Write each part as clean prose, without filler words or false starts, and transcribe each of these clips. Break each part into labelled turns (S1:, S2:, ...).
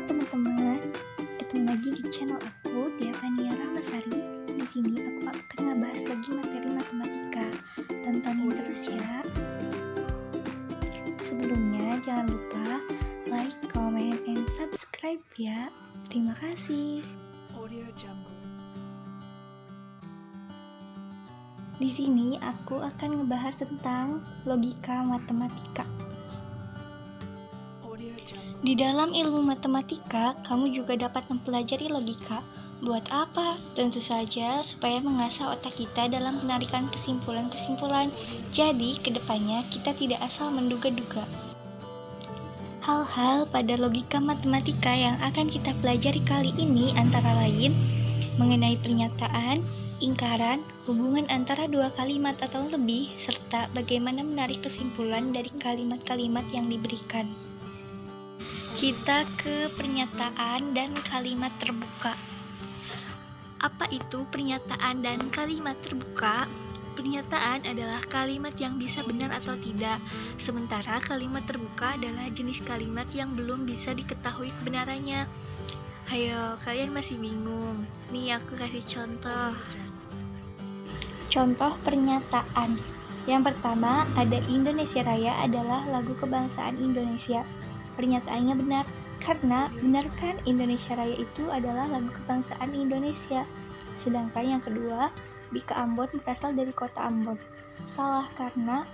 S1: teman-teman, ketemu lagi di channel aku, Diavania Rahmasari. Di sini aku akan ngebahas lagi materi matematika. Tontonin terus ya. Sebelumnya jangan lupa like, comment, and subscribe ya. Terima kasih. Di sini aku akan ngebahas tentang logika matematika. Di dalam ilmu matematika, kamu juga dapat mempelajari logika. Buat apa? Tentu saja supaya mengasah otak kita dalam penarikan kesimpulan-kesimpulan. Jadi, kedepannya kita tidak asal menduga-duga. Hal-hal pada logika matematika yang akan kita pelajari kali ini antara lain mengenai pernyataan, ingkaran, hubungan antara dua kalimat atau lebih, serta bagaimana menarik kesimpulan dari kalimat-kalimat yang diberikan. Kita ke pernyataan dan kalimat terbuka. Apa itu pernyataan dan kalimat terbuka? Pernyataan adalah kalimat yang bisa benar atau tidak, sementara kalimat terbuka adalah jenis kalimat yang belum bisa diketahui kebenarannya. Hayo, kalian masih bingung? Nih aku kasih contoh. Contoh pernyataan. Yang pertama, ada Indonesia Raya adalah lagu kebangsaan Indonesia. Pernyataannya benar, karena benar kan Indonesia Raya itu adalah lagu kebangsaan Indonesia. Sedangkan yang kedua, Bika Ambon berasal dari kota Ambon. Salah, karena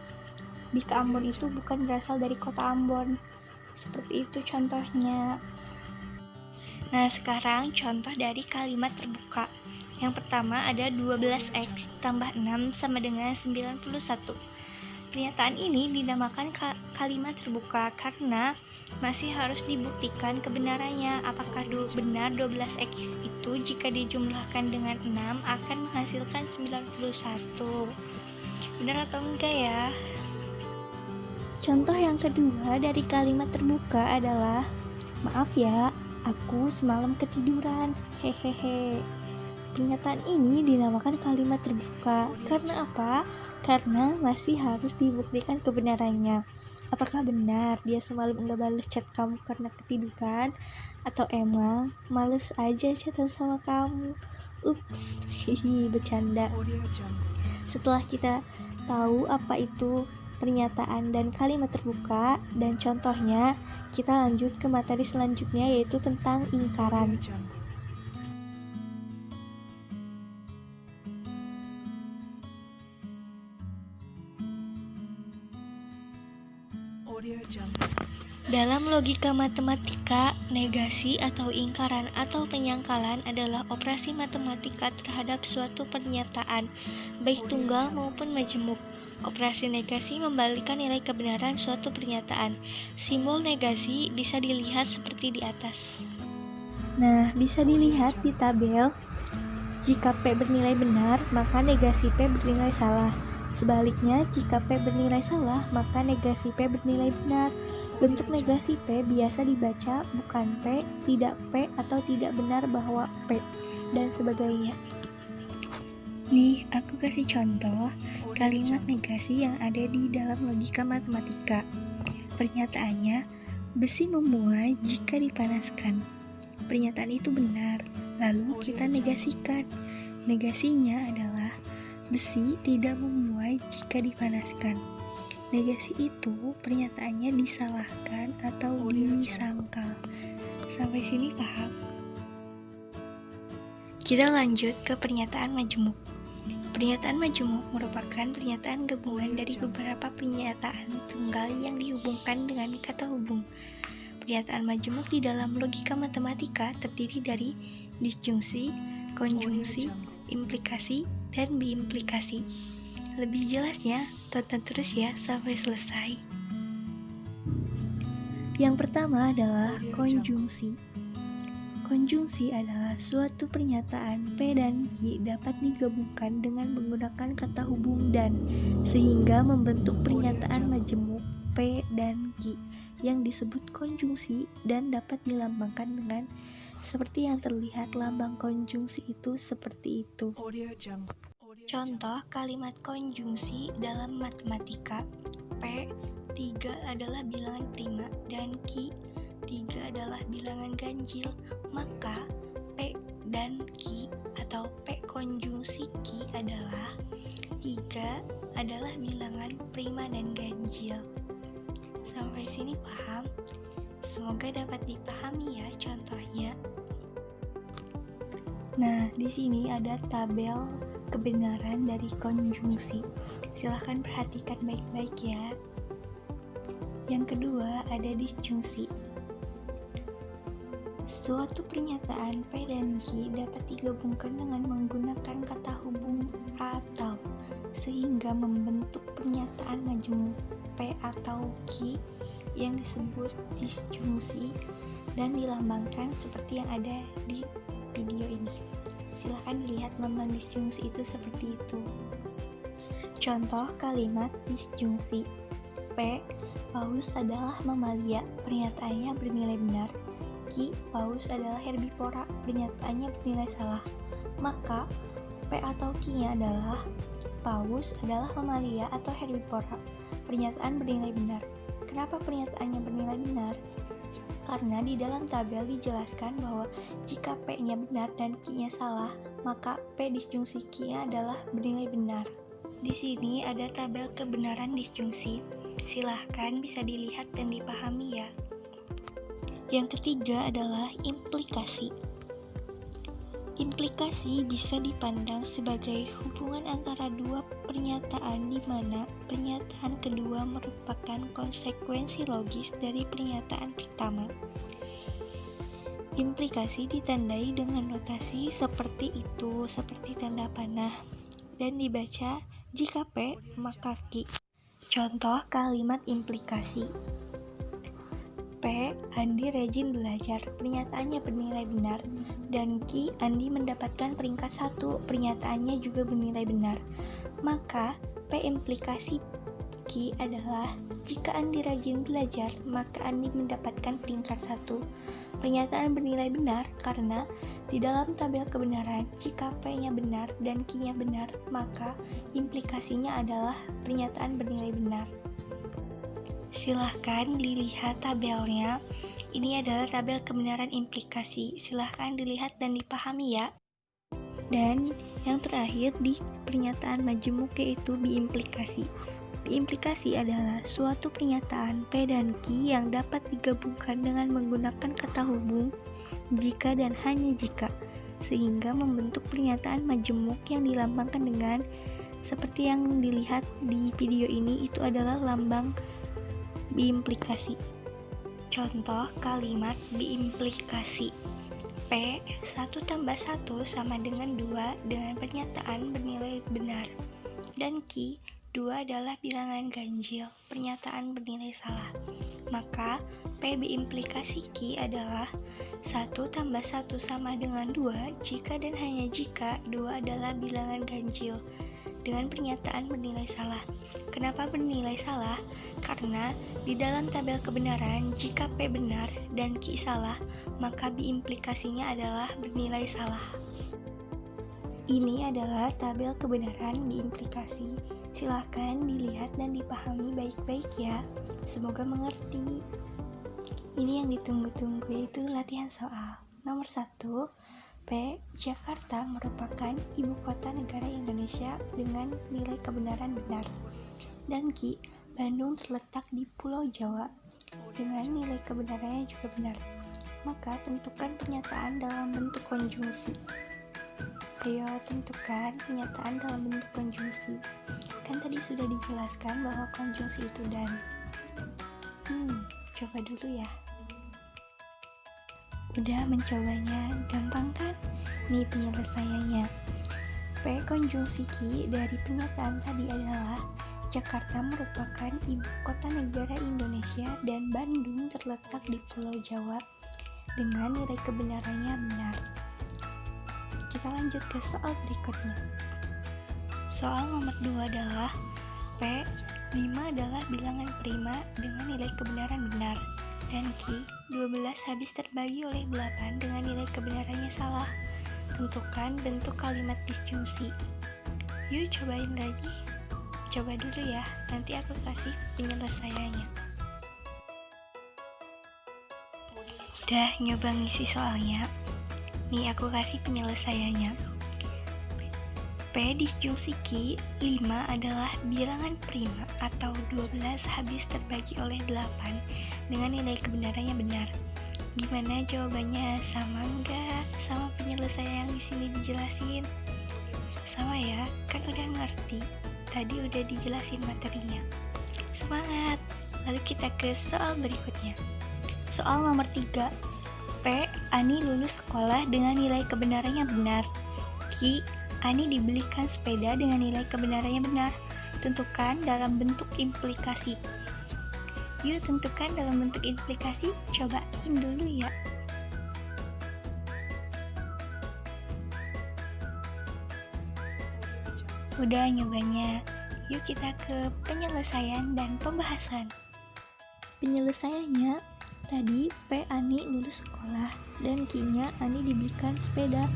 S1: Bika Ambon itu bukan berasal dari kota Ambon. Seperti itu contohnya. Nah, sekarang contoh dari kalimat terbuka. Yang pertama ada 12x tambah 6 sama dengan 91. Pernyataan ini dinamakan kalimat terbuka karena masih harus dibuktikan kebenarannya. Apakah benar 12x itu jika dijumlahkan dengan 6 akan menghasilkan 91? Benar atau enggak ya? Contoh yang kedua dari kalimat terbuka adalah, maaf ya, aku semalam ketiduran, hehehe. Pernyataan ini dinamakan kalimat terbuka. Karena apa? Karena masih harus dibuktikan kebenarannya. Apakah benar dia semalam enggak balas chat kamu karena ketiduran? Atau emang males aja chatan sama kamu? Ups, hihi, bercanda. Setelah kita tahu apa itu pernyataan dan kalimat terbuka dan contohnya, kita lanjut ke materi selanjutnya yaitu tentang ingkaran. Dalam logika matematika, negasi atau ingkaran atau penyangkalan adalah operasi matematika terhadap suatu pernyataan, baik tunggal maupun majemuk. Operasi negasi membalikan nilai kebenaran suatu pernyataan. Simbol negasi bisa dilihat seperti di atas. Nah, bisa dilihat di tabel. Jika P bernilai benar, maka negasi P bernilai salah. Sebaliknya, jika P bernilai salah, maka negasi P bernilai benar. Bentuk negasi P biasa dibaca bukan P, tidak P, atau tidak benar bahwa P, dan sebagainya. Nih, aku kasih contoh kalimat negasi yang ada di dalam logika matematika. Pernyataannya, besi memuai jika dipanaskan. Pernyataan itu benar, lalu kita negasikan. Negasinya adalah besi tidak memuai jika dipanaskan. Negasi itu pernyataannya disalahkan atau disangkal. Sampai sini paham? Kita lanjut ke pernyataan majemuk. Pernyataan majemuk merupakan pernyataan gabungan dari beberapa pernyataan tunggal yang dihubungkan dengan kata hubung. Pernyataan majemuk di dalam logika matematika terdiri dari disjungsi, konjungsi, implikasi, dan biimplikasi. Lebih jelasnya, tonton terus ya sampai selesai. Yang pertama adalah konjungsi. Konjungsi adalah suatu pernyataan P dan Q dapat digabungkan dengan menggunakan kata hubung dan, sehingga membentuk pernyataan majemuk P dan Q yang disebut konjungsi dan dapat dilambangkan dengan seperti yang terlihat lambang konjungsi itu seperti itu. Contoh kalimat konjungsi dalam matematika. P, 3 adalah bilangan prima dan Q, ketiga adalah bilangan ganjil, maka P dan Q atau P konjungsi Q adalah 3 adalah bilangan prima dan ganjil. Sampai sini paham? Semoga dapat dipahami ya contohnya. Nah, di sini ada tabel kebenaran dari konjungsi. Silahkan perhatikan baik-baik ya. Yang kedua ada disjungsi. Suatu pernyataan P dan Q dapat digabungkan dengan menggunakan kata hubung atau, sehingga membentuk pernyataan majemuk P atau Q yang disebut disjungsi dan dilambangkan seperti yang ada di video ini. Silahkan dilihat lambang disjungsi itu seperti itu. Contoh kalimat disjungsi. P. Paus adalah mamalia, pernyataannya bernilai benar. Q. Paus adalah herbivora, pernyataannya bernilai salah. Maka P atau Q-nya adalah paus adalah mamalia atau herbivora, pernyataan bernilai benar. Kenapa pernyataannya bernilai benar? Karena di dalam tabel dijelaskan bahwa jika P-nya benar dan Q-nya salah, maka P disjungsi Q-nya adalah bernilai benar. Di sini ada tabel kebenaran disjungsi. Silahkan bisa dilihat dan dipahami ya. Yang ketiga adalah implikasi. Implikasi bisa dipandang sebagai hubungan antara dua pernyataan di mana pernyataan kedua merupakan konsekuensi logis dari pernyataan pertama. Implikasi ditandai dengan notasi seperti itu, seperti tanda panah, dan dibaca jika P maka Q. Contoh kalimat implikasi. P. Andi rajin belajar, pernyataannya bernilai benar, dan Q. Andi mendapatkan peringkat 1, pernyataannya juga bernilai benar. Maka P implikasi Q adalah jika Andi rajin belajar, maka Andi mendapatkan peringkat 1, pernyataan bernilai benar karena di dalam tabel kebenaran jika P-nya benar dan Q-nya benar, maka implikasinya adalah pernyataan bernilai benar. Silahkan dilihat tabelnya. Ini adalah tabel kebenaran implikasi. Silahkan dilihat dan dipahami ya. Dan yang terakhir di pernyataan majemuk yaitu biimplikasi. Biimplikasi adalah suatu pernyataan P dan Q yang dapat digabungkan dengan menggunakan kata hubung jika dan hanya jika, sehingga membentuk pernyataan majemuk yang dilambangkan dengan seperti yang dilihat di video ini. Itu adalah lambang biimplikasi. Contoh kalimat biimplikasi. P 1 tambah 1 sama dengan 2 dengan pernyataan bernilai benar. Dan Q 2 adalah bilangan ganjil, pernyataan bernilai salah. Maka P biimplikasi Q adalah 1 tambah 1 sama dengan 2 jika dan hanya jika 2 adalah bilangan ganjil dengan pernyataan bernilai salah. Kenapa bernilai salah? Karena di dalam tabel kebenaran jika P benar dan Q salah, maka biimplikasinya adalah bernilai salah. Ini adalah tabel kebenaran biimplikasi. Silahkan dilihat dan dipahami baik-baik ya. Semoga mengerti. Ini yang ditunggu-tunggu, yaitu latihan soal. Nomor 1, P. Jakarta merupakan ibu kota negara Indonesia dengan nilai kebenaran benar. Dan Q. Bandung terletak di Pulau Jawa dengan nilai kebenarannya juga benar. Maka tentukan pernyataan dalam bentuk konjungsi. Ayo tentukan pernyataan dalam bentuk konjungsi. Kan tadi sudah dijelaskan bahwa konjungsi itu dan. Coba dulu ya. Udah mencobanya, gampang kan? Nih penyelesaiannya. P konjungsi Q dari pernyataan tadi adalah Jakarta merupakan ibu kota negara Indonesia dan Bandung terletak di Pulau Jawa dengan nilai kebenarannya benar. Kita lanjut ke soal berikutnya. Soal nomor 2 adalah P 5 adalah bilangan prima dengan nilai kebenaran benar, dan Q 12 habis terbagi oleh 8 dengan nilai kebenarannya salah. Tentukan bentuk kalimat disjungsi. Yuk cobain lagi. Coba dulu ya, nanti aku kasih penyelesaiannya. Udah nyoba ngisi soalnya? Nih aku kasih penyelesaiannya. P disjungsi Q 5 adalah bilangan prima atau 12 habis terbagi oleh 8 dengan nilai kebenarannya benar. Gimana jawabannya? Sama enggak sama penyelesaian yang di sini dijelasin? Sama ya, kan udah ngerti. Tadi udah dijelasin materinya. Semangat! Lalu kita ke soal berikutnya. Soal nomor 3. P. Ani lulus sekolah dengan nilai kebenarannya benar. Q. Ani dibelikan sepeda dengan nilai kebenarannya benar. Tentukan dalam bentuk implikasi. Yuk tentukan dalam bentuk implikasi. Cobain dulu ya. Udah nyobanya? Yuk kita ke penyelesaian dan pembahasan. Penyelesaiannya, tadi P. Ani lulus sekolah dan Q-nya Ani dibelikan sepeda.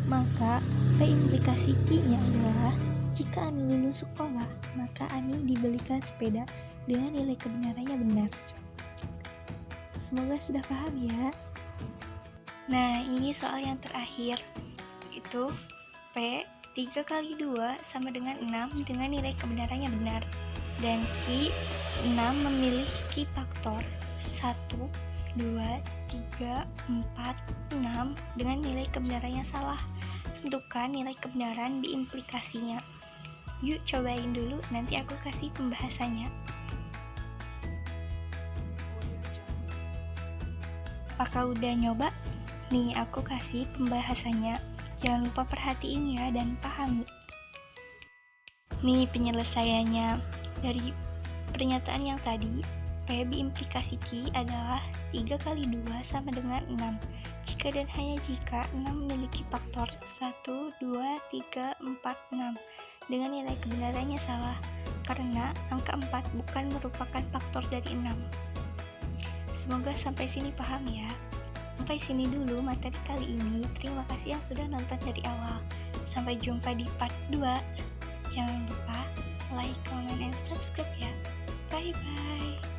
S1: Maka P implikasi Q-nya adalah jika Ani lulus sekolah, maka Ani dibelikan sepeda dengan nilai kebenarannya benar. Semoga sudah paham ya. Nah, ini soal yang terakhir. Itu P 3 kali 2 sama dengan 6 dengan nilai kebenarannya benar. Dan Q 6 memilih Q faktor 1, 2, 3, 4, 6 dengan nilai kebenarannya salah. Tentukan nilai kebenaran di implikasinya. Yuk cobain dulu, nanti aku kasih pembahasannya. Apakah udah nyoba? Nih aku kasih pembahasannya. Jangan lupa perhatiin ya dan pahami. Nih penyelesaiannya. Dari pernyataan yang tadi, P implikasi Q adalah 3 kali 2 sama dengan 6. Jika dan hanya jika 6 memiliki faktor 1, 2, 3, 4, 6 dengan nilai kebenarannya salah, karena angka 4 bukan merupakan faktor dari 6. Semoga sampai sini paham ya. Sampai sini dulu materi kali ini. Terima kasih yang sudah nonton dari awal. Sampai jumpa di part 2. Jangan lupa like, comment, and subscribe ya. Bye-bye.